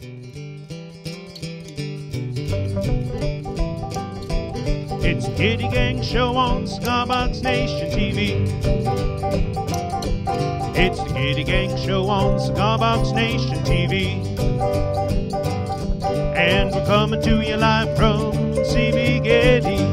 It's the Gitty Gang Show on Cigar Box Nation TV. It's the Gitty Gang Show on Cigar Box Nation TV. And we're coming to you live from CB Gitty.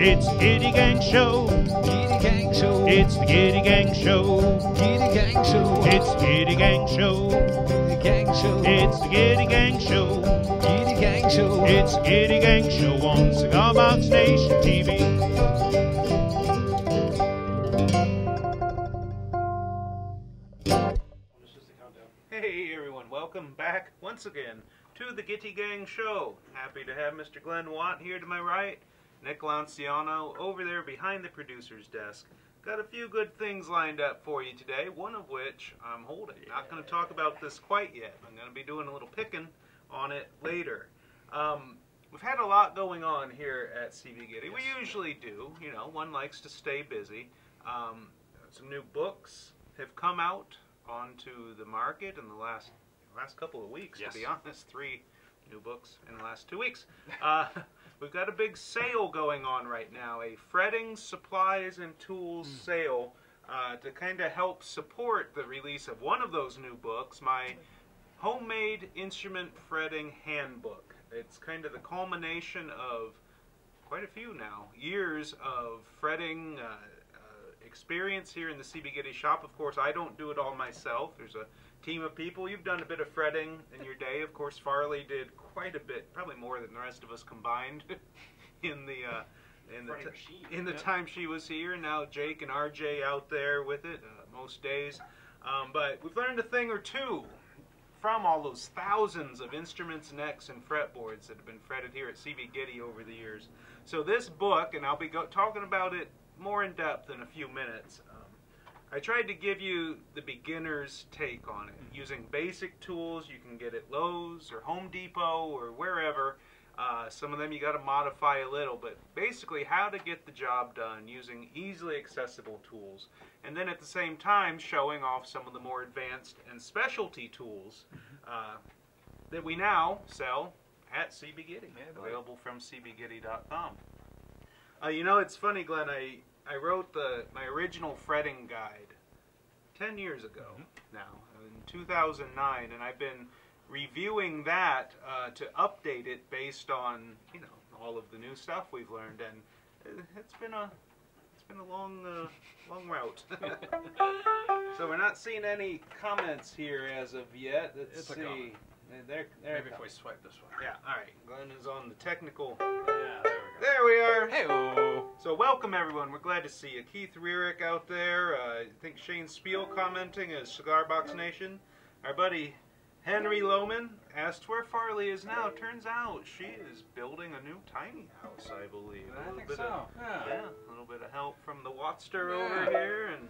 It's the Gitty Gang Show. Gitty Gang Show. It's the Gitty Gang Show. Gitty Gang Show. It's the Gitty Gang Show. Gitty Gang Show. It's the Gitty Gang Show. Gitty Gang Show. It's the Gitty Gang Show on Cigar Box Nation TV. Hey everyone, welcome back once again to the Gitty Gang Show. Happy to have Mr. Glenn Watt here to my right, Nick Lanciano over there behind the producer's desk. Got a few good things lined up for you today, one of which I'm holding. Not going to talk about this quite yet. I'm going to be doing a little picking on it later. We've had a lot going on here at CB Gitty. We usually do. You know, one likes to stay busy. Some new books have come out onto the market in the last couple of weeks, to be honest. 3 new books in the last 2 weeks. We've got a big sale going on right now, a fretting supplies and tools sale to kind of help support the release of one of those new books, my homemade instrument fretting handbook. It's kind of the culmination of quite a few now years of fretting experience here in the CB Gitty shop. Of course, I don't do it all myself. There's a team of people. You've done a bit of fretting in your day. Of course, Farley did quite a bit, probably more than the rest of us combined in the time she was here. Now Jake and RJ out there with it most days. But we've learned a thing or two from all those thousands of instruments, necks, and fretboards that have been fretted here at CB Gitty over the years. So this book, and I'll be talking about it more in depth in a few minutes, I tried to give you the beginner's take on it, using basic tools you can get at Lowe's or Home Depot or wherever. Some of them you got to modify a little, but basically how to get the job done using easily accessible tools. And then at the same time showing off some of the more advanced and specialty tools that we now sell at CB Gitty, available from cbgitty.com. You know, it's funny, Glenn, I wrote my original fretting guide 10 years ago now, in 2009, and I've been reviewing that to update it based on, you know, all of the new stuff we've learned, and it's been a long route. So we're not seeing any comments here as of yet. Let's see. Maybe if we swipe this one. Yeah, all right. Glenn is on the technical. Yeah, there we are. Hey-o. So welcome, everyone. We're glad to see you. Keith Rierick out there. I think Shane Spiel commenting as Cigar Box Nation. Our buddy Henry Lohman asked where Farley is now. Turns out she is building a new tiny house, I believe. I think so. Yeah, a little bit of help from the Wattster over here, and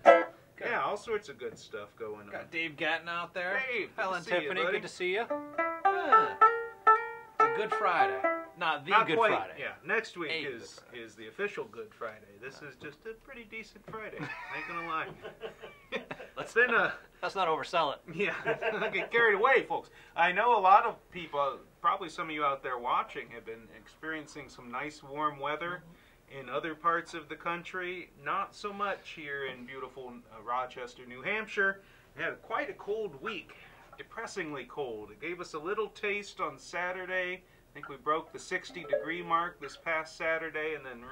yeah, all sorts of good stuff going on. Got Dave Gatton out there. Dave, Helen Tiffany, you, good to see you. It's a Good Friday. Not Good quite, Friday. Yeah, next week is the official Good Friday. This is just a pretty decent Friday. I ain't gonna lie. Let's not oversell it. Yeah, don't get carried away, folks. I know a lot of people, probably some of you out there watching, have been experiencing some nice warm weather in other parts of the country. Not so much here in beautiful Rochester, New Hampshire. We had quite a cold week, depressingly cold. It gave us a little taste on Saturday. I think we broke the 60-degree mark this past Saturday, and then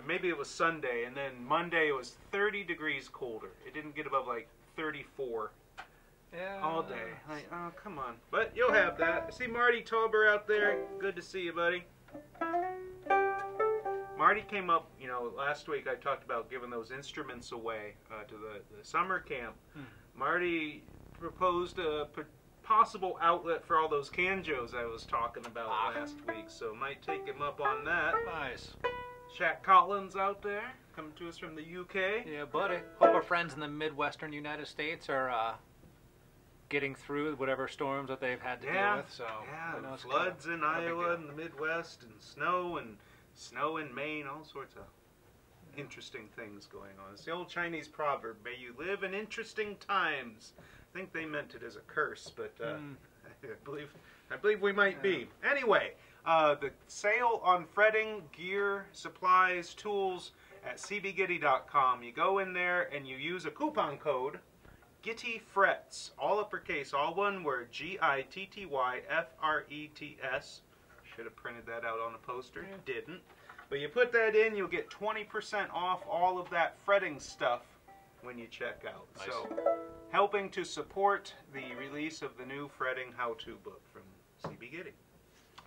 maybe it was Sunday, and then Monday it was 30 degrees colder. It didn't get above like 34 all day. Like, oh, come on. But you'll have that. I see Marty Tauber out there. Good to see you, buddy. Marty came up, you know, last week I talked about giving those instruments away to the summer camp. Marty proposed a possible outlet for all those canjos I was talking about last week, so might take him up on that. Nice. Shaq Collins out there, coming to us from the UK. Yeah, buddy. Hope our friends in the Midwestern United States are getting through whatever storms that they've had to deal with. So yeah, floods in Iowa and the Midwest, and snow in Maine, all sorts of interesting things going on. It's the old Chinese proverb, may you live in interesting times. I think they meant it as a curse, but I believe we might be. Anyway, the sale on fretting, gear, supplies, tools at cbgitty.com. You go in there and you use a coupon code, Gitty Frets, all uppercase, all one word, GITTYFRETS. Should have printed that out on a poster, didn't. But you put that in, you'll get 20% off all of that fretting stuff when you check out. Nice. So, helping to support the release of the new fretting how-to book from CB Gitty.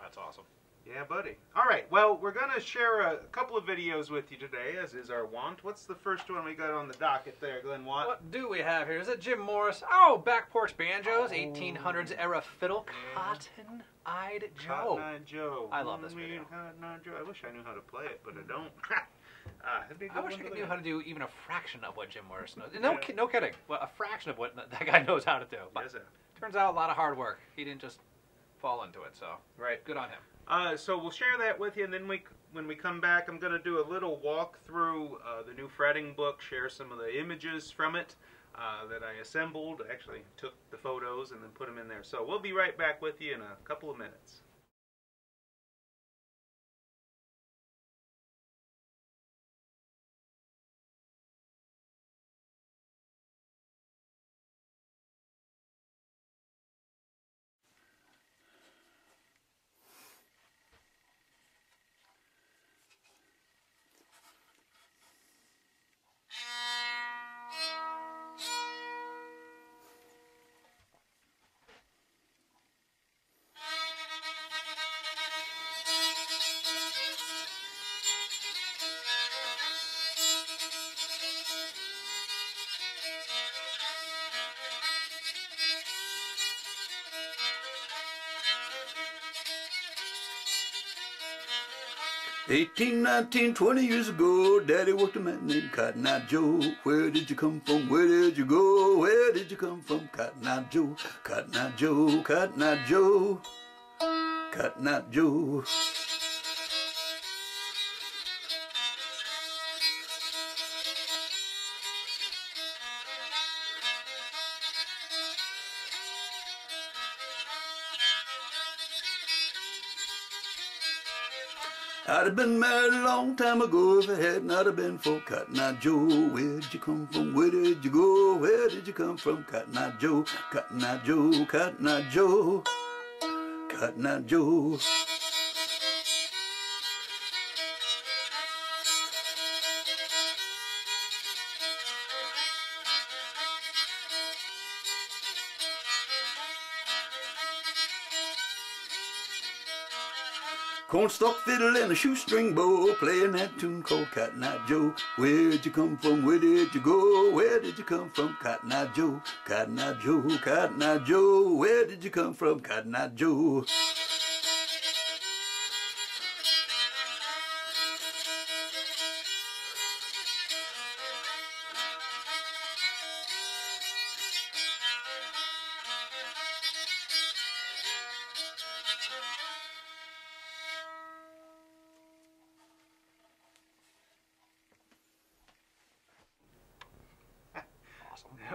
That's awesome. Yeah, buddy. All right, well, we're going to share a couple of videos with you today, as is our wont. What's the first one we got on the docket there, Glenn Watt? What do we have here? Is it Jim Morris? Oh, back porch banjos, 1800s era fiddle, Cotton-Eyed Joe. Cotton-Eyed Joe. I love this video. Cotton-Eyed Joe. I wish I knew how to play it, but I don't. I wish I knew how to do even a fraction of what Jim Morris knows. No kidding. Well, a fraction of what that guy knows how to do. But yes, sir. Turns out a lot of hard work. He didn't just fall into it, so good on him. So we'll share that with you, and then when we come back, I'm going to do a little walk through the new fretting book, share some of the images from it that I assembled. Actually took the photos and then put them in there. So we'll be right back with you in a couple of minutes. 18, 19, 20 years ago, Daddy worked a man named Cotton-Eyed Joe. Where did you come from? Where did you go? Where did you come from? Cotton-Eyed Joe, Cotton-Eyed Joe, Cotton-Eyed Joe, Cotton-Eyed Joe. I'd have been married a long time ago if it had not have been for Cotton-Eyed Joe. Where did you come from? Where did you go? Where did you come from? Cotton-Eyed Joe, Cotton-Eyed Joe, Cotton-Eyed Joe, Cotton-Eyed Joe. Cornstalk fiddle and a shoestring bow, playing that tune called Cotton-Eyed Joe. Where'd you come from? Where did you go? Where did you come from? Cotton-Eyed Joe, Cotton-Eyed Joe, Cotton-Eyed Joe. Where did you come from? Cotton-Eyed Joe.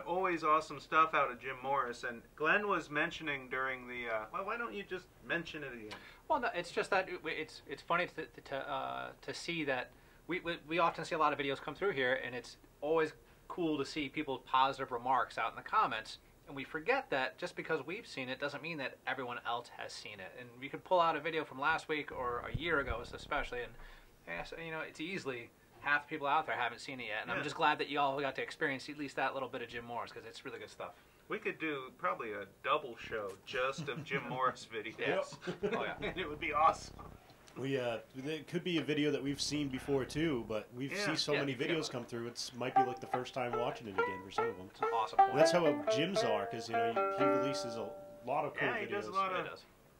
Always awesome stuff out of Jim Morris, and Glenn was mentioning during the well, why don't you just mention it again? Well, no, it's just that it's funny to see that we often see a lot of videos come through here, and it's always cool to see people's positive remarks out in the comments, and we forget that just because we've seen it doesn't mean that everyone else has seen it. And we could pull out a video from last week or a year ago especially, and you know, it's easily half the people out there haven't seen it yet, and I'm just glad that you all got to experience at least that little bit of Jim Morris, because it's really good stuff. We could do probably a double show just of Jim Morris videos. Yes. Oh yeah, and it would be awesome. It could be a video that we've seen before too, but we've seen so many videos come through. It's might be like the first time watching it again for some of them. It's an awesome point. Well, that's how Jim's are, because you know he releases a lot of cool videos. He does a lot of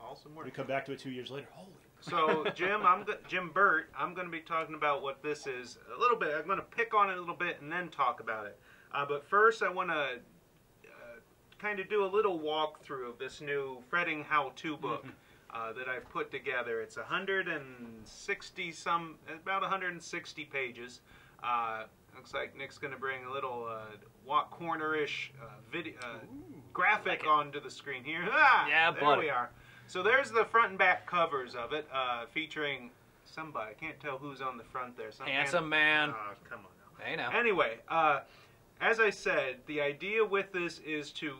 Awesome work. We come back to it 2 years later. Holy. So, Jim Burt, I'm going to be talking about what this is a little bit. I'm going to pick on it a little bit and then talk about it. But first, I want to kind of do a little walkthrough of this new fretting how-to book that I've put together. It's 160 about 160 pages. Looks like Nick's going to bring a little walk corner-ish video graphic onto the screen here. Yeah, there we are. So there's the front and back covers of it, featuring somebody. I can't tell who's on the front there. Some handsome man. Oh, come on now. Hey, now. Anyway, as I said, the idea with this is to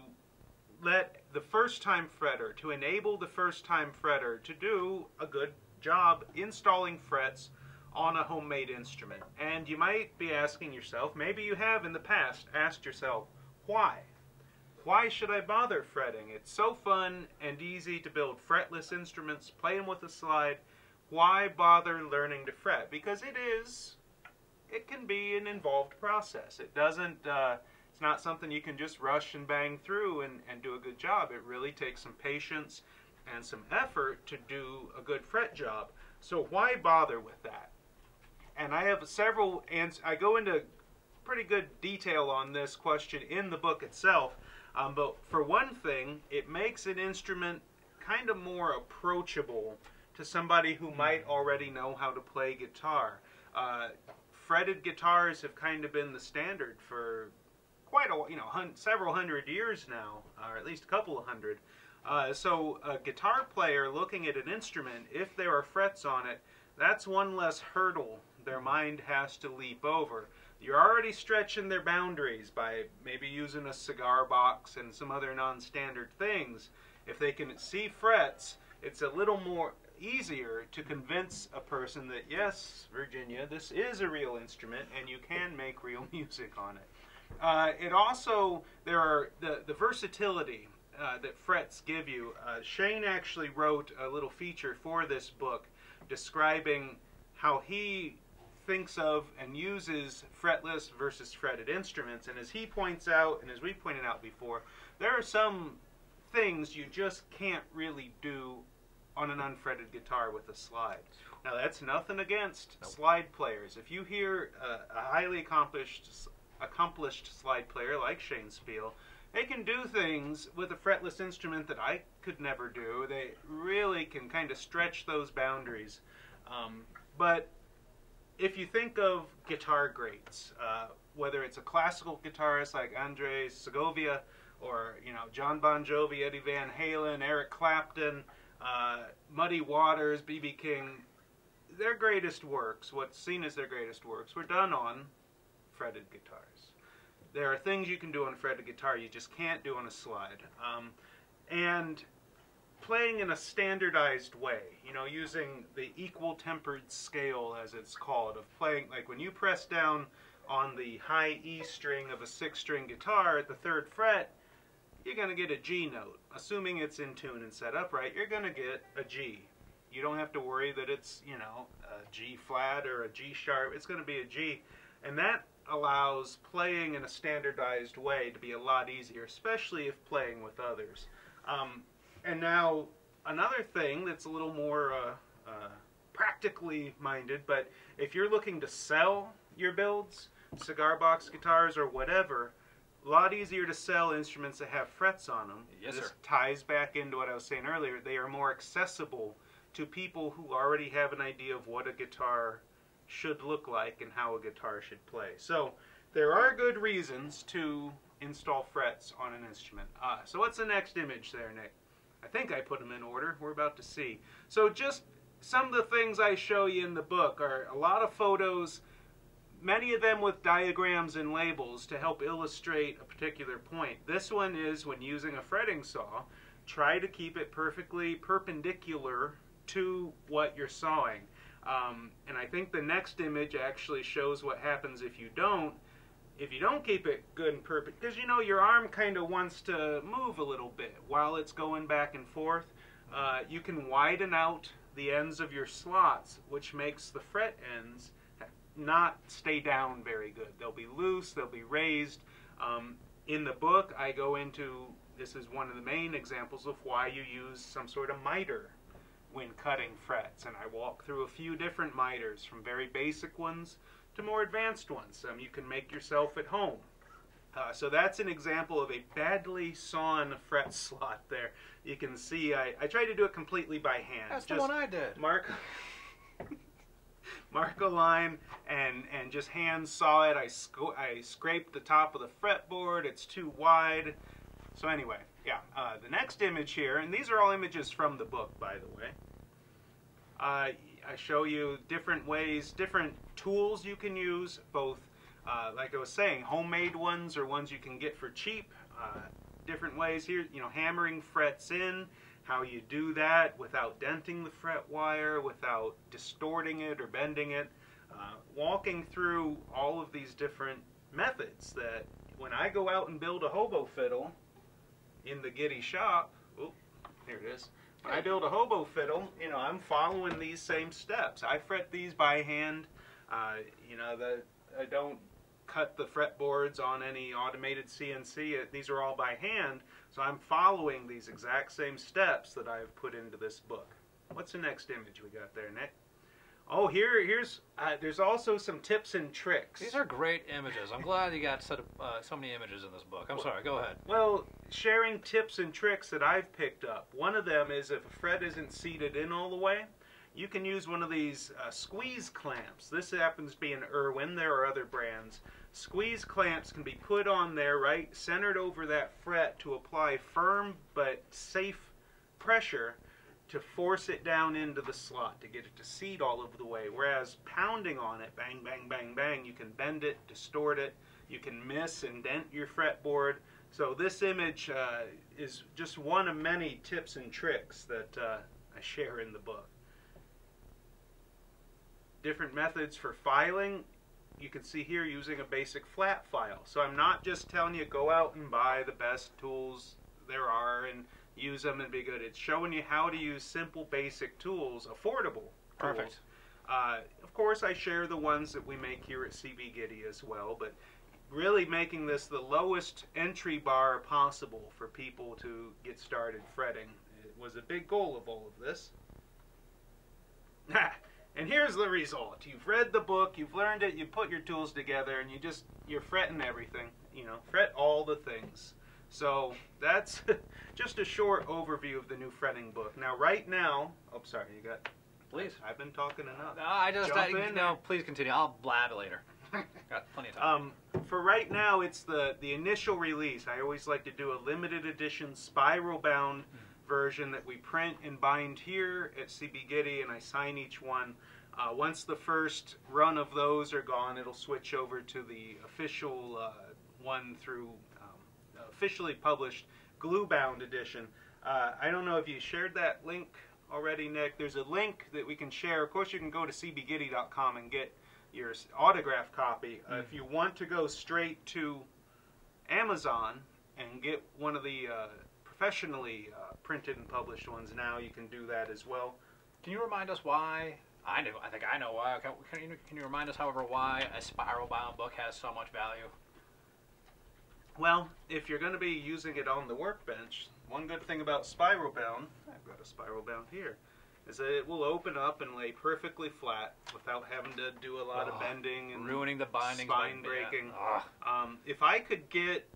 let the first-time fretter, to enable the first-time fretter to do a good job installing frets on a homemade instrument. And you might be asking yourself, maybe you have in the past asked yourself, why? Why should I bother fretting? It's so fun and easy to build fretless instruments, playing with a slide. Why bother learning to fret? Because it can be an involved process. It doesn't, it's not something you can just rush and bang through and do a good job. It really takes some patience and some effort to do a good fret job. So why bother with that? And I have several answers. I go into pretty good detail on this question in the book itself. But for one thing, it makes an instrument kind of more approachable to somebody who might already know how to play guitar. Fretted guitars have kind of been the standard for quite a, several hundred years now, or at least a couple of hundred. So a guitar player looking at an instrument, if there are frets on it, that's one less hurdle their mind has to leap over. You're already stretching their boundaries by maybe using a cigar box and some other non-standard things. If they can see frets, it's a little more easier to convince a person that, yes, Virginia, this is a real instrument and you can make real music on it. It also, there are the versatility that frets give you. Shane actually wrote a little feature for this book describing how he thinks of and uses fretless versus fretted instruments. And as he points out, and as we pointed out before, there are some things you just can't really do on an unfretted guitar with a slide. Now that's nothing against slide players. If you hear a highly accomplished slide player like Shane Spiel, they can do things with a fretless instrument that I could never do. They really can kind of stretch those boundaries. But if you think of guitar greats, whether it's a classical guitarist like Andre Segovia, or John Bon Jovi, Eddie Van Halen, Eric Clapton, Muddy Waters, B.B. King, their greatest works, what's seen as their greatest works, were done on fretted guitars. There are things you can do on a fretted guitar you just can't do on a slide. And playing in a standardized way, using the equal tempered scale, as it's called, of playing, like when you press down on the high E string of a 6-string guitar at the 3rd fret, you're going to get a G note. Assuming it's in tune and set up right, you're going to get a G. You don't have to worry that it's, a G flat or a G sharp. It's going to be a G. And that allows playing in a standardized way to be a lot easier, especially if playing with others. And now, another thing that's a little more practically minded, but if you're looking to sell your builds, cigar box guitars or whatever, a lot easier to sell instruments that have frets on them. Yes, this sir. ties back into what I was saying earlier. They are more accessible to people who already have an idea of what a guitar should look like and how a guitar should play. So there are good reasons to install frets on an instrument. So what's the next image there, Nick? I think I put them in order. We're about to see. So just some of the things I show you in the book are a lot of photos, many of them with diagrams and labels to help illustrate a particular point. This one is when using a fretting saw, try to keep it perfectly perpendicular to what you're sawing. And I think the next image actually shows what happens if you don't keep it good and perfect, because your arm kind of wants to move a little bit while it's going back and forth. You can widen out the ends of your slots, which makes the fret ends not stay down very good. They'll be loose, they'll be raised. In the book, I go into This is one of the main examples of why you use some sort of miter when cutting frets. And I walk through a few different miters, from very basic ones to more advanced ones. Some you can make yourself at home. So that's an example of a badly sawn fret slot there. You can see I tried to do it completely by hand. That's the one I did. Mark a line and just hand saw it. I scraped the top of the fretboard. It's too wide. So anyway, yeah. The next image here, and these are all images from the book, by the way. I show you different ways, different tools you can use, both like I was saying, homemade ones or ones you can get for cheap. Different ways here, you know, hammering frets in, how you do that without denting the fret wire, without distorting it or bending it. Walking through all of these different methods that when I go out and build a hobo fiddle in the Gitty shop, oh, here it is. When I build a hobo fiddle, you know, I'm following these same steps. I fret these by hand. You know, I don't cut the fretboards on any automated CNC. These are all by hand, so I'm following these exact same steps that I've put into this book. What's the next image we got there, Nick? Oh, there's also some tips and tricks. These are great images. I'm glad you got so many images in this book. I'm sorry, go ahead. Well, sharing tips and tricks that I've picked up. One of them is if a fret isn't seated in all the way, you can use one of these squeeze clamps. This happens to be an Irwin. There are other brands. Squeeze clamps can be put on there, right, centered over that fret to apply firm but safe pressure to force it down into the slot, to get it to seat all of the way. Whereas pounding on it, bang, bang, bang, bang, you can bend it, distort it, you can miss and dent your fretboard. So this image is just one of many tips and tricks that I share in the book. Different methods for filing. You can see here using a basic flat file. So I'm not just telling you go out and buy the best tools there are and use them and be good. It's showing you how to use simple basic tools, affordable tools. Perfect. Of course I share the ones that we make here at CB Gitty as well, but really making this the lowest entry bar possible for people to get started fretting. It was a big goal of all of this. And here's the result. You've read the book, you've learned it, you put your tools together, and you're fretting everything. You know, fret all the things. So that's just a short overview of the new fretting book. Now, right now, oh, sorry, you got. Please. I've been talking enough. No, please continue. I'll blab later. Got plenty of time. For right now, it's the initial release. I always like to do a limited edition spiral bound version that we print and bind here at CB Gitty, and I sign each one. Once the first run of those are gone, it'll switch over to the official one through officially published glue-bound edition. I don't know if you shared that link already, Nick. There's a link that we can share. Of course, you can go to cbgitty.com and get your autograph copy. If you want to go straight to Amazon and get one of the professionally printed and published ones now, you can do that as well. Can you remind us why? I think I know why. Can you remind us, however, why a spiral-bound book has so much value? Well, if you're going to be using it on the workbench, one good thing about spiral bound, I've got a spiral bound here, is that it will open up and lay perfectly flat without having to do a lot of bending and ruining the binding, spine breaking. If I could get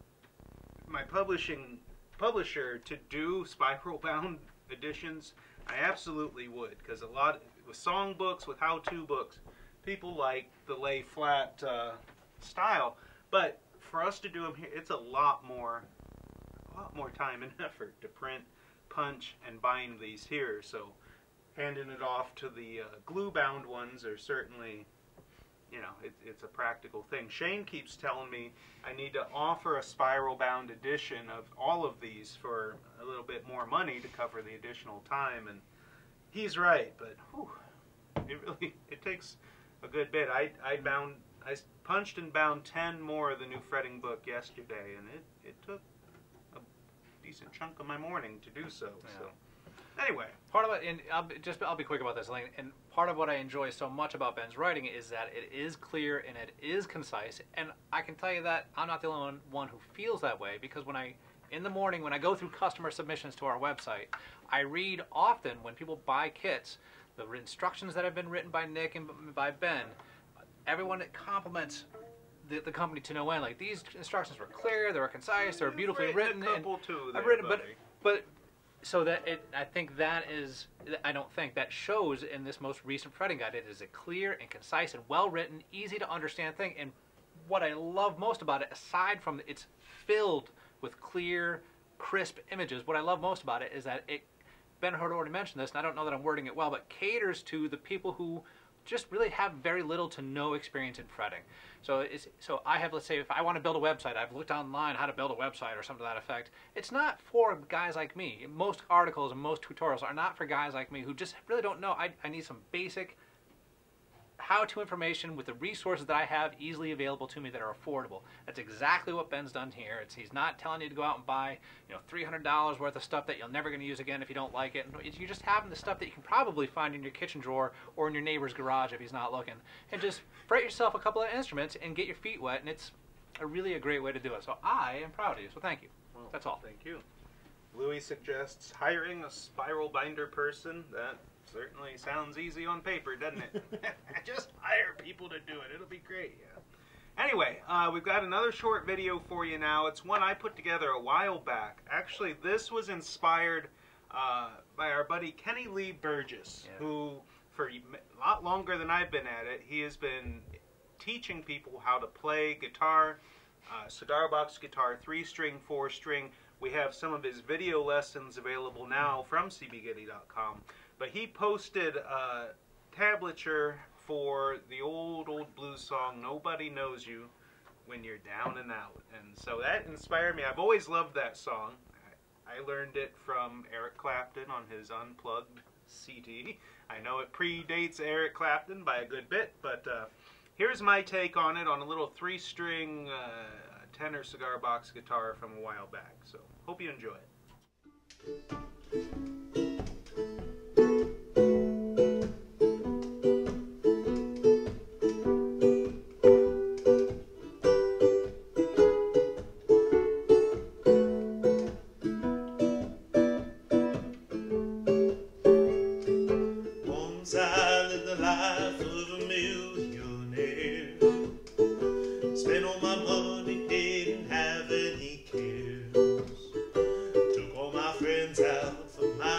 my publisher to do spiral bound editions, I absolutely would, because a lot with song books, with how-to books, people like the lay flat style, but for us to do them here, it's a lot more time and effort to print, punch, and bind these here. So handing it off to the glue-bound ones are certainly, you know, it's a practical thing. Shane keeps telling me I need to offer a spiral-bound edition of all of these for a little bit more money to cover the additional time, and he's right. But whew, it takes a good bit. I punched and bound 10 more of the new fretting book yesterday, and it took a decent chunk of my morning to do so. Yeah. So anyway, part of it, and I'll be quick about this, and part of what I enjoy so much about Ben's writing is that it is clear and it is concise, and I can tell you that I'm not the only one who feels that way, because when I in the morning when I go through customer submissions to our website, I read often when people buy kits, the instructions that have been written by Nick and by Ben, everyone that compliments the company to no end. Like, these instructions were clear, they were concise, they were beautifully written. A couple too there, I've written, buddy. but so that I think that is, I don't think that shows in this most recent fretting guide. It is a clear and concise and well written, easy to understand thing. And what I love most about it, aside from it's filled with clear, crisp images, what I love most about it is that it, Ben had already mentioned this, and I don't know that I'm wording it well, but caters to the people who just really have very little to no experience in fretting. So I have, let's say, if I want to build a website, I've looked online how to build a website or something to that effect. It's not for guys like me. Most articles and most tutorials are not for guys like me who just really don't know. I need some basic how-to information with the resources that I have easily available to me that are affordable. That's exactly what Ben's done here. He's not telling you to go out and buy, $300 worth of stuff that you're never going to use again if you don't like it. You're just having the stuff that you can probably find in your kitchen drawer or in your neighbor's garage if he's not looking. And just fret yourself a couple of instruments and get your feet wet, and it's really a great way to do it. So I am proud of you, so thank you. Well, that's all. Thank you. Louis suggests hiring a spiral binder person. That certainly sounds easy on paper, doesn't it? Just hire people to do it. It'll be great, yeah. Anyway, we've got another short video for you now. It's one I put together a while back. Actually, this was inspired by our buddy Kenny Lee Burgess, who, for a lot longer than I've been at it, he has been teaching people how to play guitar, cigar box guitar, 3-string, 4-string. We have some of his video lessons available now from cbgitty.com. But he posted a tablature for the old blues song, Nobody Knows You When You're Down and Out. And so that inspired me. I've always loved that song. I learned it from Eric Clapton on his Unplugged CD. I know it predates Eric Clapton by a good bit, but here's my take on it on a little 3-string tenor cigar box guitar from a while back. So hope you enjoy it. Out for my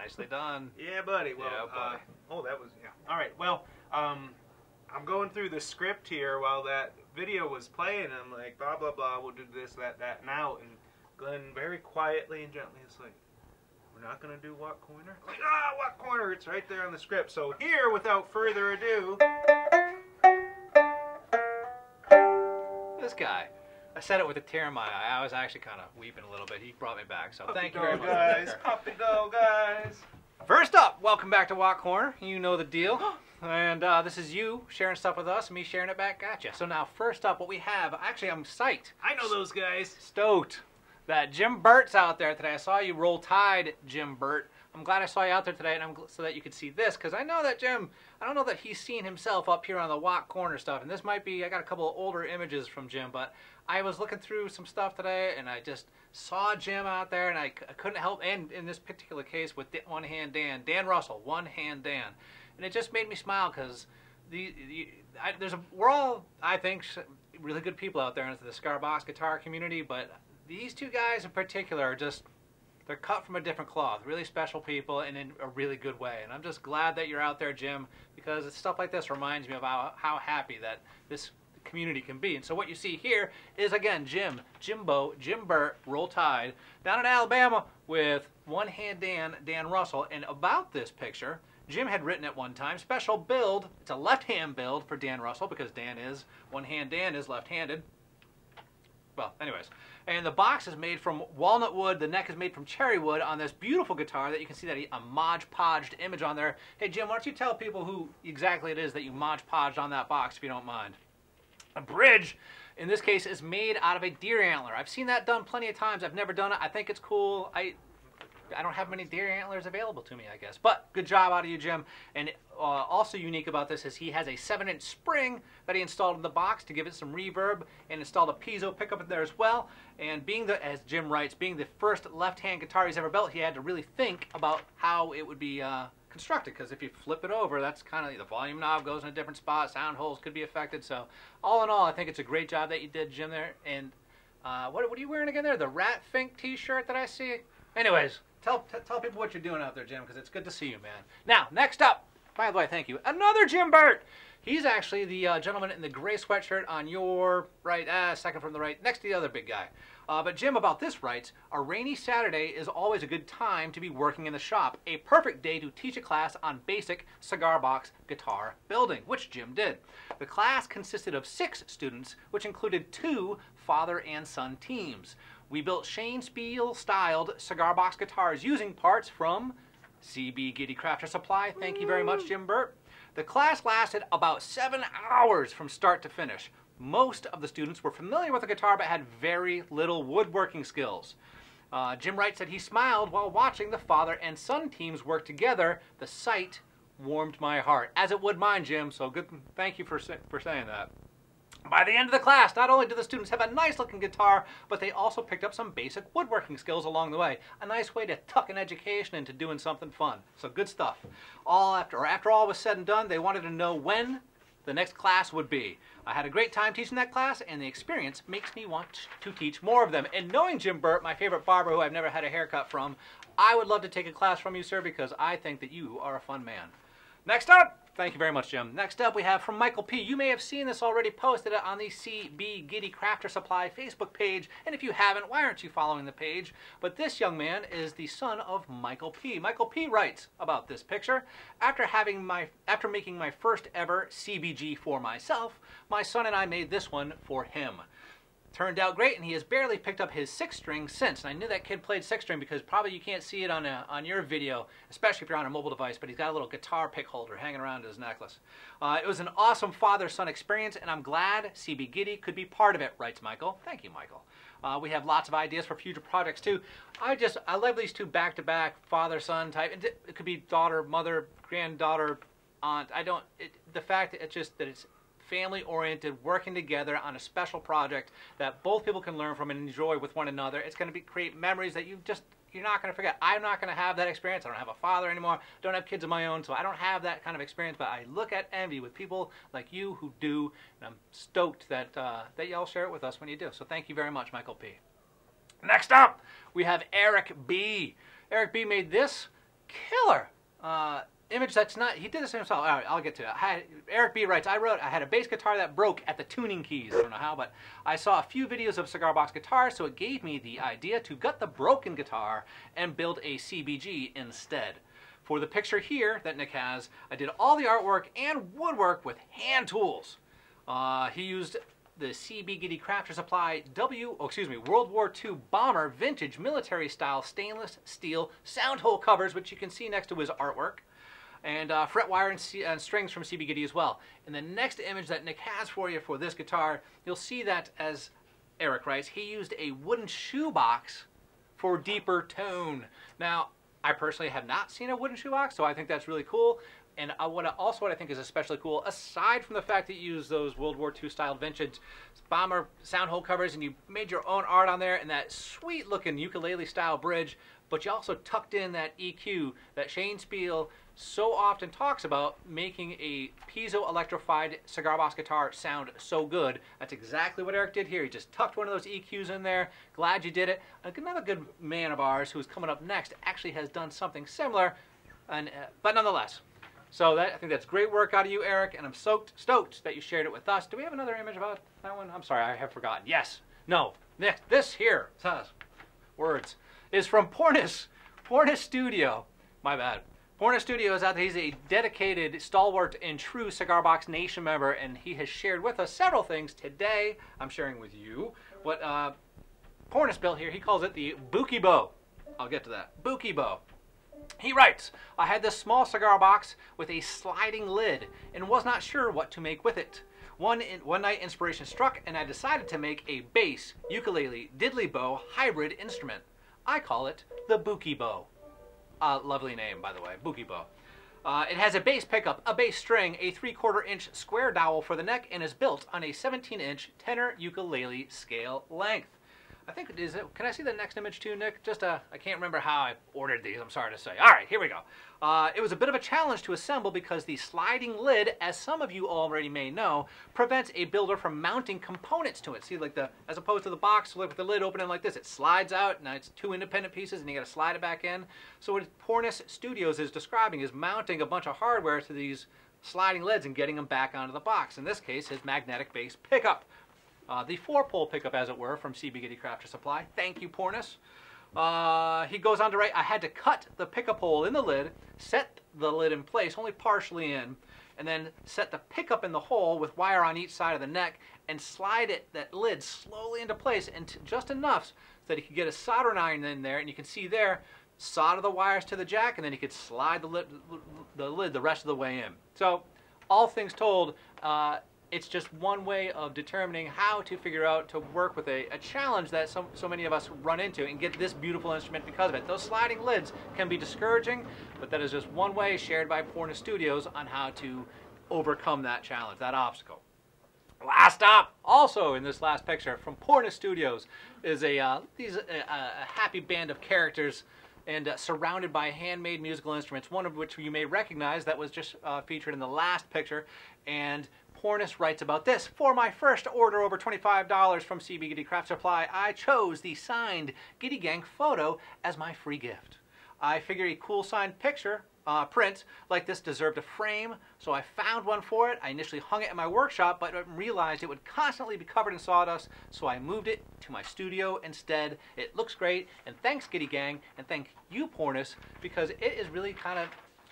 Nicely done. Yeah, buddy. Well, Yeah, buddy. oh, that was, yeah. All right, well, I'm going through the script here while that video was playing. I'm like, blah, blah, blah, we'll do this, that, now. And Glenn very quietly and gently is like, we're not going to do what corner? I'm like, what corner? It's right there on the script. So here, without further ado... This guy. I said it with a tear in my eye. I was actually kind of weeping a little bit. He brought me back, so thank you very much. Guys. Puppy dog, guys. First up, welcome back to Watt Corner. You know the deal. And this is you sharing stuff with us and me sharing it back at you. So now, first up, what we have, actually, I'm psyched. I know those guys. Stoked that Jim Burt's out there today. I saw you roll tide, Jim Burt. I'm glad I saw you out there today, and so that you could see this, because I know that Jim, I don't know that he's seen himself up here on the Watt Corner stuff, and this might be, I got a couple of older images from Jim, but I was looking through some stuff today, and I just saw Jim out there, and I couldn't help, and in this particular case with One Hand Dan Russell, One Hand Dan, and it just made me smile, because we're all, I think, really good people out there in the cigar box guitar community, but these two guys in particular are just, they're cut from a different cloth, really special people and in a really good way. And I'm just glad that you're out there, Jim, because stuff like this reminds me of how happy that this community can be. And so what you see here is, again, Jim Burt, Roll Tide, down in Alabama with One Hand Dan Russell. And about this picture, Jim had written at one time, special build, it's a left-hand build for Dan Russell, because One Hand Dan is left-handed. Well, anyways. And the box is made from walnut wood. The neck is made from cherry wood on this beautiful guitar that you can see that a Mod Podged image on there. Hey, Jim, why don't you tell people who exactly it is that you Mod Podged on that box, if you don't mind. A bridge, in this case, is made out of a deer antler. I've seen that done plenty of times. I've never done it. I think it's cool. I don't have many deer antlers available to me, I guess. But good job out of you, Jim. And also unique about this is he has a 7-inch spring that he installed in the box to give it some reverb, and installed a piezo pickup in there as well. And being as Jim writes, being the first left-hand guitar he's ever built, he had to really think about how it would be constructed, because if you flip it over, that's kind of, the volume knob goes in a different spot, sound holes could be affected. So all in all, I think it's a great job that you did, Jim, there. And what are you wearing again there? The Rat Fink t-shirt that I see? Anyways, tell people what you're doing out there, Jim, because it's good to see you, man. Now, next up, by the way, thank you, another Jim Burt. He's actually the gentleman in the gray sweatshirt on your right, second from the right, next to the other big guy. But Jim, about this, writes, a rainy Saturday is always a good time to be working in the shop. A perfect day to teach a class on basic cigar box guitar building, which Jim did. The class consisted of 6 students, which included 2 father and son teams. We built Shane Spiel-styled cigar box guitars using parts from CB Gitty Crafter Supply. Thank you very much, Jim Burt. The class lasted about 7 hours from start to finish. Most of the students were familiar with the guitar but had very little woodworking skills. Jim writes that he smiled while watching the father and son teams work together. The sight warmed my heart, as it would mine, Jim, so good. Thank you for saying that. By the end of the class, not only did the students have a nice-looking guitar, but they also picked up some basic woodworking skills along the way. A nice way to tuck an education into doing something fun. So good stuff. After all was said and done, they wanted to know when the next class would be. I had a great time teaching that class, and the experience makes me want to teach more of them. And knowing Jim Burt, my favorite barber who I've never had a haircut from, I would love to take a class from you, sir, because I think that you are a fun man. Next up, thank you very much, Jim. Next up, we have from Michael P. You may have seen this already posted on the CB Gitty Crafter Supply Facebook page, and if you haven't, why aren't you following the page? But this young man is the son of Michael P. Michael P. writes about this picture. After making my first ever CBG for myself, my son and I made this one for him. Turned out great, and he has barely picked up his 6-string since. And I knew that kid played 6-string because probably you can't see it on your video, especially if you're on a mobile device, but he's got a little guitar pick holder hanging around his necklace. It was an awesome father-son experience, and I'm glad CB Gitty could be part of it, writes Michael. Thank you, Michael. We have lots of ideas for future projects, too. I love these two back-to-back father-son type. It could be daughter, mother, granddaughter, aunt. The fact that it's family-oriented, working together on a special project that both people can learn from and enjoy with one another. It's going to create memories that you're not going to forget. I'm not going to have that experience. I don't have a father anymore. Don't have kids of my own, so I don't have that kind of experience. But I look at envy with people like you who do, and I'm stoked that y'all share it with us when you do. So thank you very much, Michael P. Next up, we have Eric B. Eric B. made this killer image that's not, he did this himself. All right, I'll get to it. Eric B. writes, I had a bass guitar that broke at the tuning keys. I don't know how, but I saw a few videos of cigar box guitars, so it gave me the idea to gut the broken guitar and build a CBG instead. For the picture here that Nick has, I did all the artwork and woodwork with hand tools. He used the CB Gitty Crafter Supply World War II bomber vintage military style stainless steel sound hole covers, which you can see next to his artwork, and fret wire and strings from CB Gitty as well. In the next image that Nick has for you for this guitar, you'll see that, as Eric writes, he used a wooden shoebox for deeper tone. Now, I personally have not seen a wooden shoebox, so I think that's really cool. And what I think is especially cool, aside from the fact that you use those World War II style vintage bomber sound hole covers and you made your own art on there and that sweet looking ukulele style bridge, but you also tucked in that EQ that Shane Spiel so often talks about, making a piezo electrified cigar box guitar sound so good. That's exactly what Eric did here. He just tucked one of those EQs in there. Glad you did it. Another good man of ours who's coming up next actually has done something similar, but nonetheless. So I think that's great work out of you, Eric, and I'm stoked that you shared it with us. Do we have another image about that one? I'm sorry, I have forgotten. Yes. No. Next, this here, words, is from Pornis Studio. My bad. Pornis Studio is out there. He's a dedicated, stalwart, and true Cigar Box Nation member, and he has shared with us several things. Today, I'm sharing with you what Pornis built here. He calls it the Buki Bow. I'll get to that. Buki Bow. He writes, I had this small cigar box with a sliding lid and was not sure what to make with it. One night inspiration struck and I decided to make a bass, ukulele, diddly bow hybrid instrument. I call it the Buki Bow. Lovely name, by the way, Buki Bow. It has a bass pickup, a bass string, a 3/4 inch square dowel for the neck, and is built on a 17-inch tenor ukulele scale length. I think it is. Can I see the next image too, Nick? I can't remember how I ordered these, I'm sorry to say. All right, here we go. It was a bit of a challenge to assemble because the sliding lid, as some of you already may know, prevents a builder from mounting components to it. See, like as opposed to the box with the lid opening like this, it slides out, and it's two independent pieces, and you got to slide it back in. So what Pornis Studios is describing is mounting a bunch of hardware to these sliding lids and getting them back onto the box. In this case, his magnetic bass pickup. The 4-pole pickup, as it were, from CB Gitty Crafter Supply. Thank you, Pornis. He goes on to write, I had to cut the pickup hole in the lid, set the lid in place, only partially in, and then set the pickup in the hole with wire on each side of the neck and slide that lid slowly into place, and just enough so that he could get a soldering iron in there, and you can see there, solder the wires to the jack, and then he could slide the lid the rest of the way in. So, all things told, it's just one way of determining how to figure out to work with a challenge that so many of us run into and get this beautiful instrument because of it. Those sliding lids can be discouraging, but that is just one way shared by Pornis Studios on how to overcome that challenge, that obstacle. Last up, also in this last picture from Pornis Studios, is a happy band of characters and surrounded by handmade musical instruments, one of which you may recognize that was just featured in the last picture. And Pornis writes about this. For my first order over $25 from CB Gitty Craft Supply, I chose the signed Gitty Gang photo as my free gift. I figured a cool signed picture, print like this deserved a frame, so I found one for it. I initially hung it in my workshop, but realized it would constantly be covered in sawdust, so I moved it to my studio instead. It looks great, and thanks Gitty Gang, and thank you, Pornis, because it is really kind of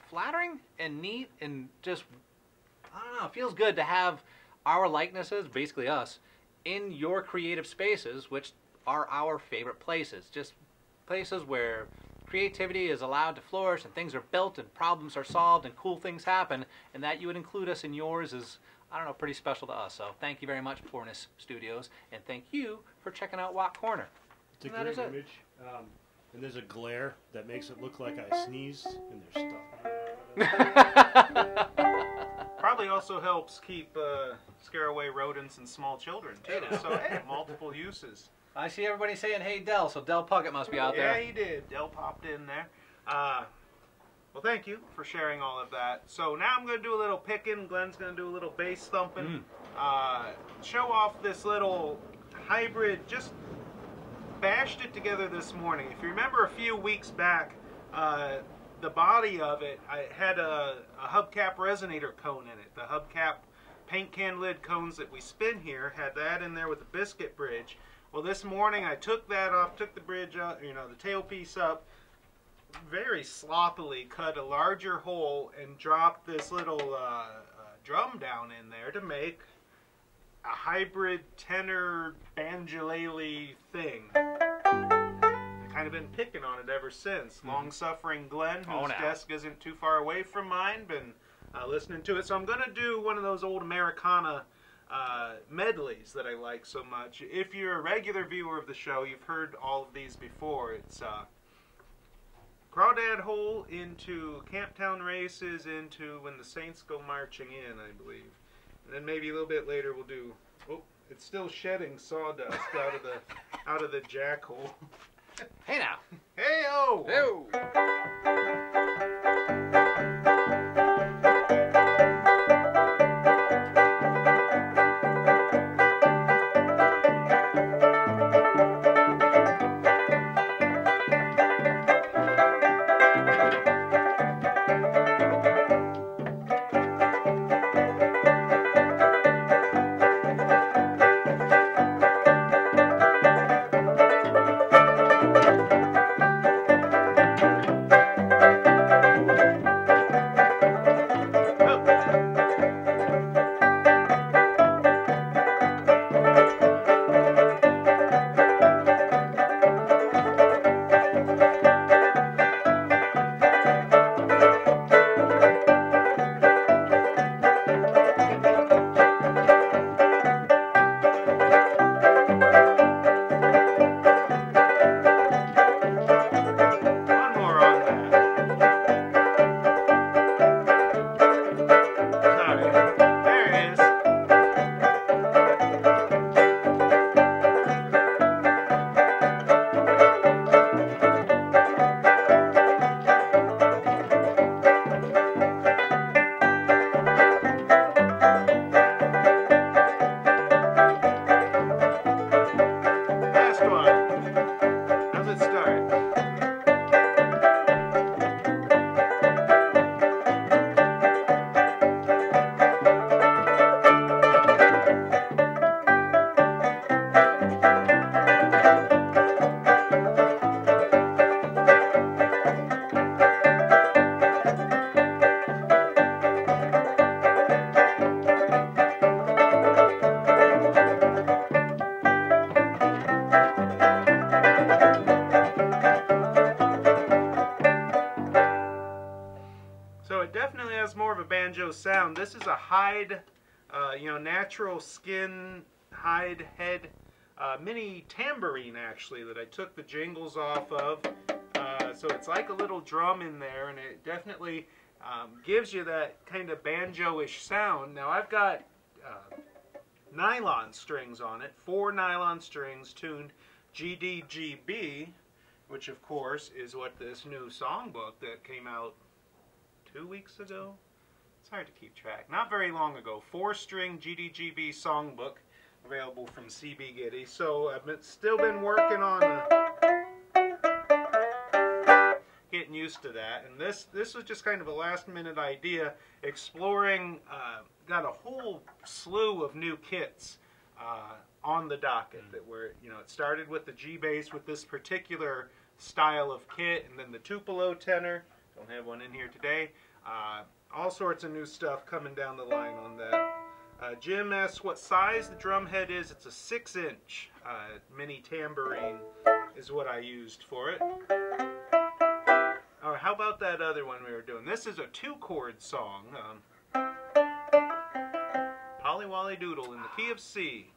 flattering and neat and just, I don't know, it feels good to have our likenesses, basically us, in your creative spaces, which are our favorite places. Just places where creativity is allowed to flourish and things are built and problems are solved and cool things happen, and that you would include us in yours is, I don't know, pretty special to us. So thank you very much, Pornis Studios, and thank you for checking out Watt Corner. It's a great image. And there's a glare that makes it look like I sneezed, and there's stuff. Probably also helps keep scare away rodents and small children too. So hey, multiple uses. I see everybody saying, hey, Del, so Del Puckett must be out there. Yeah, he did. Del popped in there. Well, thank you for sharing all of that. So now I'm going to do a little picking. Glenn's going to do a little bass thumping. Show off this little hybrid. Just bashed it together this morning. If you remember a few weeks back, the body of it, I had a hubcap resonator cone in it. The hubcap paint can lid cones that we spin here had that in there with a biscuit bridge. Well, this morning I took that off, took the bridge out, you know, the tailpiece up, very sloppily cut a larger hole and dropped this little drum down in there to make a hybrid tenor banjolele thing. I've kind of been picking on it ever since. Long-suffering Glenn, whose desk isn't too far away from mine, been listening to it. So I'm going to do one of those old Americana medleys that I like so much. If you're a regular viewer of the show, you've heard all of these before. It's Crawdad Hole into Camptown Races into When the Saints Go Marching In, I believe. And then maybe a little bit later we'll do, oh, it's still shedding sawdust out of the jack hole. Hey now. Hey-o! Hey-o! Sound. This is a hide, you know, natural skin hide head mini tambourine actually that I took the jingles off of. So it's like a little drum in there, and it definitely gives you that kind of banjo-ish sound. Now I've got nylon strings on it, 4 nylon strings tuned GDGB, which of course is what this new songbook that came out 2 weeks ago. It's hard to keep track. Not very long ago. 4-string GDGB songbook available from CB Gitty. So I've still been working on getting used to that. And this was just kind of a last-minute idea, exploring. Got a whole slew of new kits on the docket that were, you know, it started with the G bass with this particular style of kit, and then the Tupelo tenor. Don't have one in here today. All sorts of new stuff coming down the line on that. Jim asks what size the drum head is. It's a 6-inch mini tambourine is what I used for it. Or how about that other one we were doing? This is a 2-chord song. Polly Wolly Doodle in the key of C.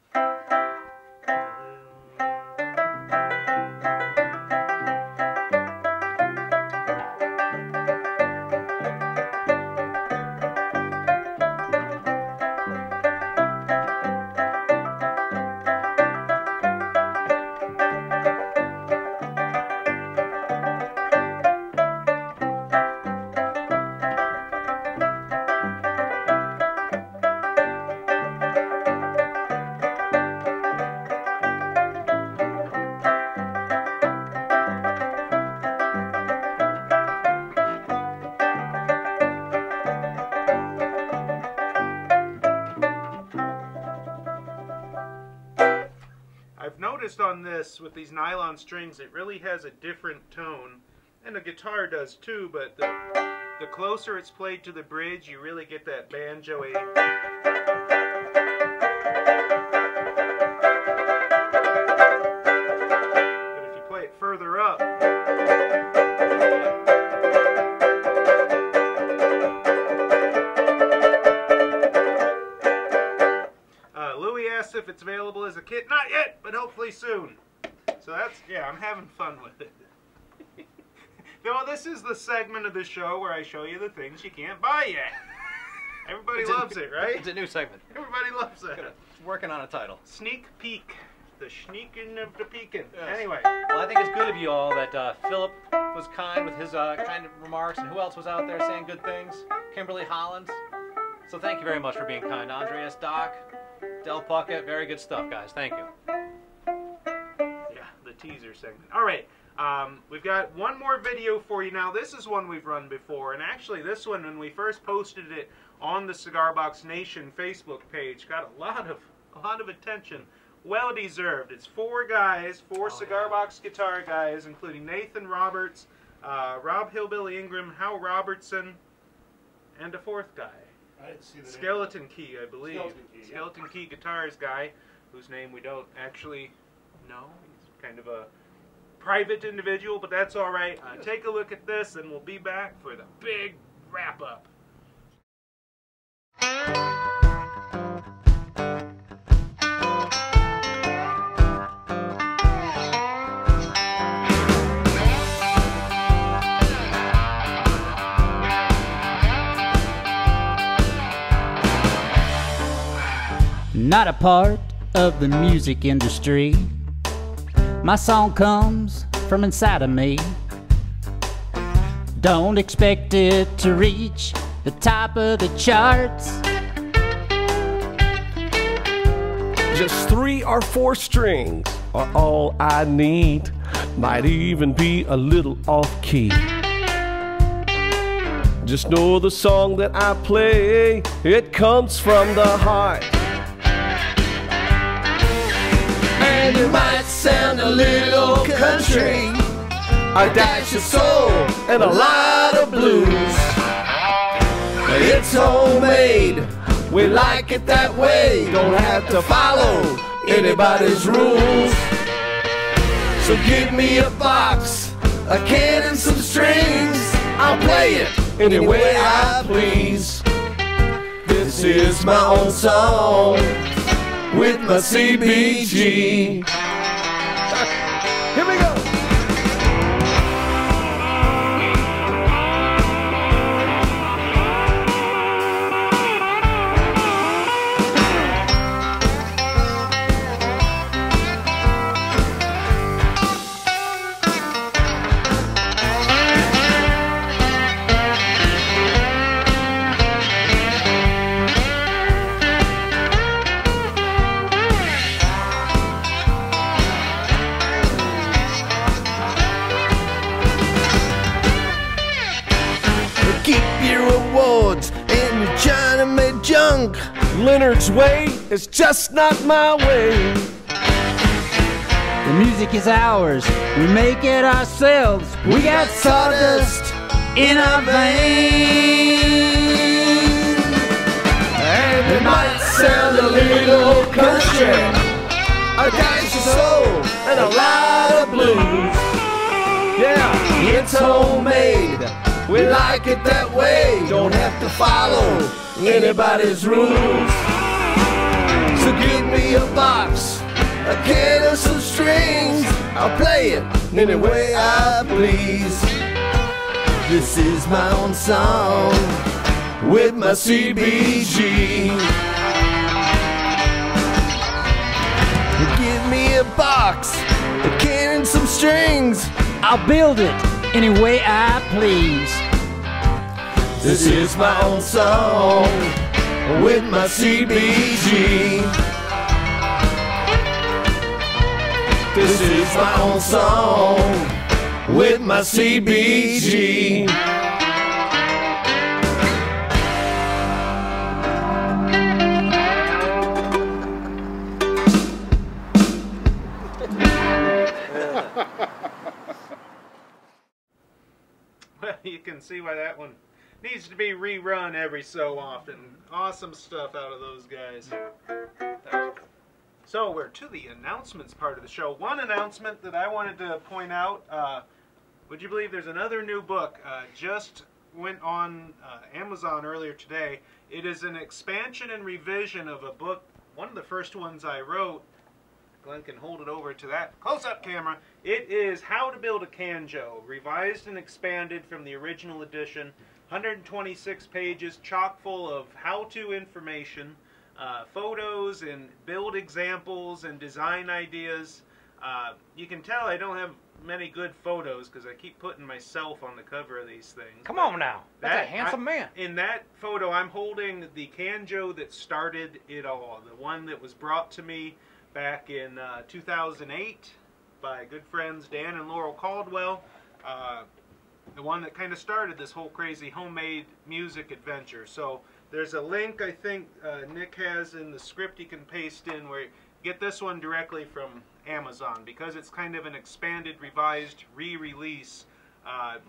noticed on this, with these nylon strings, it really has a different tone. And the guitar does too, but the closer it's played to the bridge, you really get that banjo-y. But if you play it further up, Louis asked if it's available as a kit. Not yet, but hopefully soon. So that's, yeah, I'm having fun with it. Though this is the segment of the show where I show you the things you can't buy yet. Everybody loves it, right? It's a new segment. Everybody loves it. It's working on a title. Sneak peek. The sneaking of the peeking. Yes. Anyway. Well, I think it's good of you all that Philip was kind with his kind of remarks, and who else was out there saying good things? Kimberly Hollins. So thank you very much for being kind. Andreas, Doc, Del Puckett, very good stuff, guys. Thank you. Yeah, the teaser segment. All right. We've got one more video for you now. This is one we've run before, and actually this one, when we first posted it on the Cigar Box Nation Facebook page, got a lot of attention. Well deserved. It's four guys, cigar box guitar guys, including Nathan Roberts, Rob Hillbilly Ingram, Hal Robertson, and a fourth guy. I didn't see the Skeleton Key, I believe. Skeleton Key, Key Guitars guy, whose name we don't actually know. He's kind of a private individual, but that's all right. Take a look at this, and we'll be back for the big wrap-up. Not a part of the music industry. My song comes from inside of me. Don't expect it to reach the top of the charts. Just 3 or 4 strings are all I need. Might even be a little off key. Just know the song that I play, it comes from the heart. And it might sound a little country, a dash of soul, and a lot of blues. It's homemade, we like it that way. Don't have to follow anybody's rules. So give me a box, a can and some strings. I'll play it any way I please. This is my own song with my CBG. Here we go. Junk. Leonard's way is just not my way. The music is ours, we make it ourselves. We got sawdust in our veins. And it might sound a little country, a dash of soul, and a lot of blues. Yeah, it's homemade, we like it that way. Don't have to follow anybody's rules. So give me a box, a can and some strings. I'll play it any way I please. This is my own song with my CBG. Give me a box, a can and some strings. I'll build it any way I please. This is my own song with my CBG. This is my own song with my CBG. you can see why that one needs to be rerun every so often. Awesome stuff out of those guys. So we're to the announcements part of the show. One announcement that I wanted to point out, would you believe there's another new book just went on Amazon earlier today. It is an expansion and revision of a book, one of the first ones I wrote. Glenn can hold it over to that close-up camera. It is How to Build a Canjo, revised and expanded from the original edition. 126 pages, chock full of how-to information, photos and build examples and design ideas. You can tell I don't have many good photos because I keep putting myself on the cover of these things. Come on now. That's a handsome man. In that photo, I'm holding the Canjo that started it all. The one that was brought to me back in 2008 by good friends Dan and Laurel Caldwell. The one that kind of started this whole crazy homemade music adventure. So there's a link I think Nick has in the script you can paste in where you get this one directly from Amazon because it's kind of an expanded, revised, re-release.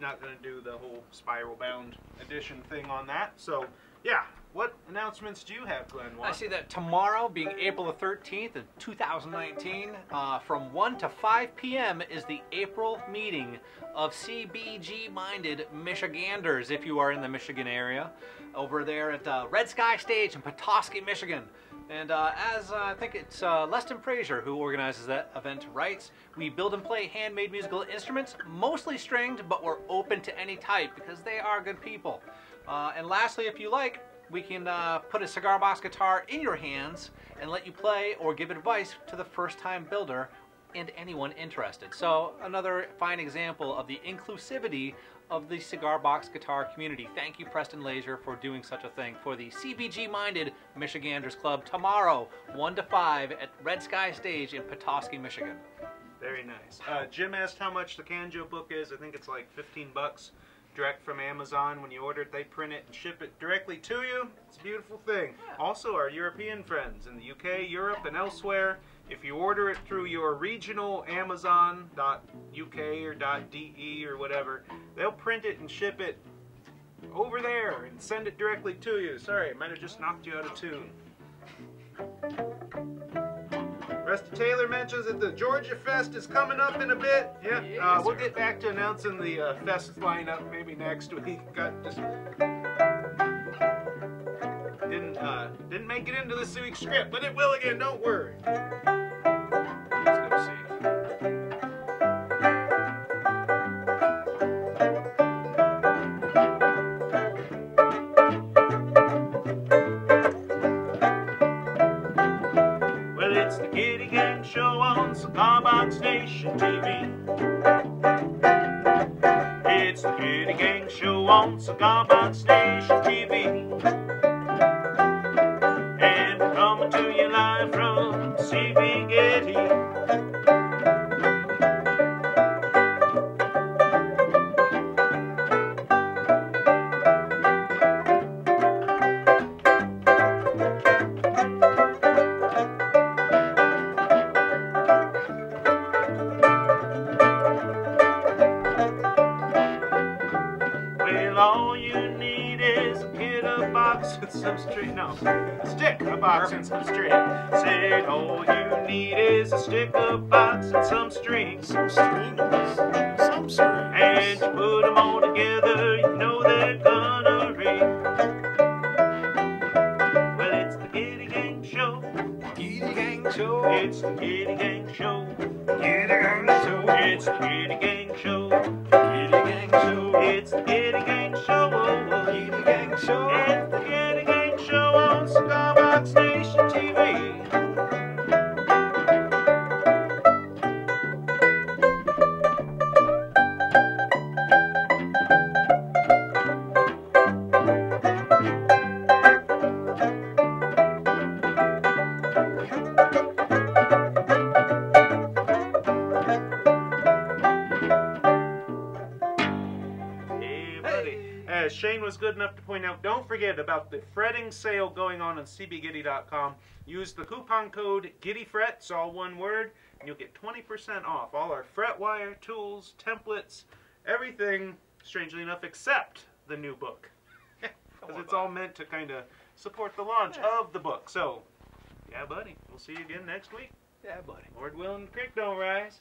Not going to do the whole spiral bound edition thing on that. So yeah, what announcements do you have, Glenn? I see that tomorrow, being April the 13th of 2019, from 1 to 5 p.m. is the April meeting of CBG-minded Michiganders, if you are in the Michigan area, over there at Red Sky Stage in Petoskey, Michigan. And as I think it's Leston Frazier who organizes that event writes, we build and play handmade musical instruments, mostly stringed, but we're open to any type because they are good people. And lastly, if you like, we can put a cigar box guitar in your hands and let you play or give advice to the first-time builder and anyone interested. So another fine example of the inclusivity of the cigar box guitar community. Thank you, Preston Lazier, for doing such a thing for the CBG-minded Michiganders Club tomorrow, 1 to 5 at Red Sky Stage in Petoskey, Michigan. Very nice. Jim asked how much the Canjo book is. I think it's like 15 bucks. Direct from Amazon. When you order it, they print it and ship it directly to you. It's a beautiful thing. Also, our European friends in the UK, Europe, and elsewhere, if you order it through your regional Amazon.uk or .de or whatever, they'll print it and ship it over there and send it directly to you. Sorry, I might have just knocked you out of tune. Rusty Taylor mentions that the Georgia Fest is coming up in a bit. Yeah, we'll get back to announcing the fest lineup maybe next week. Didn't make it into this week's script, but it will again. Don't worry. Let's go see. It's the Gitty Gang Show on Cigar Box Nation TV. It's the Gitty Gang Show on Cigar Box Nation TV. And we're coming to you live from CB Gitty. A box and some string. Said all you need is a stick, a box, and some strings. Some strings. Some strings. And you put them all together, you know they're gonna ring. Well, it's the Gitty Gang Show. Gitty Gang Show. It's the Gitty Gang Show. Gitty Gang Show. It's the Gitty Gang Show. Gitty Gang Show. It's the Gitty Gang Show. Gitty Gang Show. It's the Gitty Gang Show on Cigar Box Nation TV. Shane was good enough to point out, don't forget about the fretting sale going on cbgitty.com. Use the coupon code GITTYFRET, it's all one word, and you'll get 20% off all our fret wire, tools, templates, everything strangely enough, accept the new book. Because it's all meant to kind of support the launch of the book. So, yeah, buddy, we'll see you again next week. Yeah, buddy. Lord willing, the creek don't rise.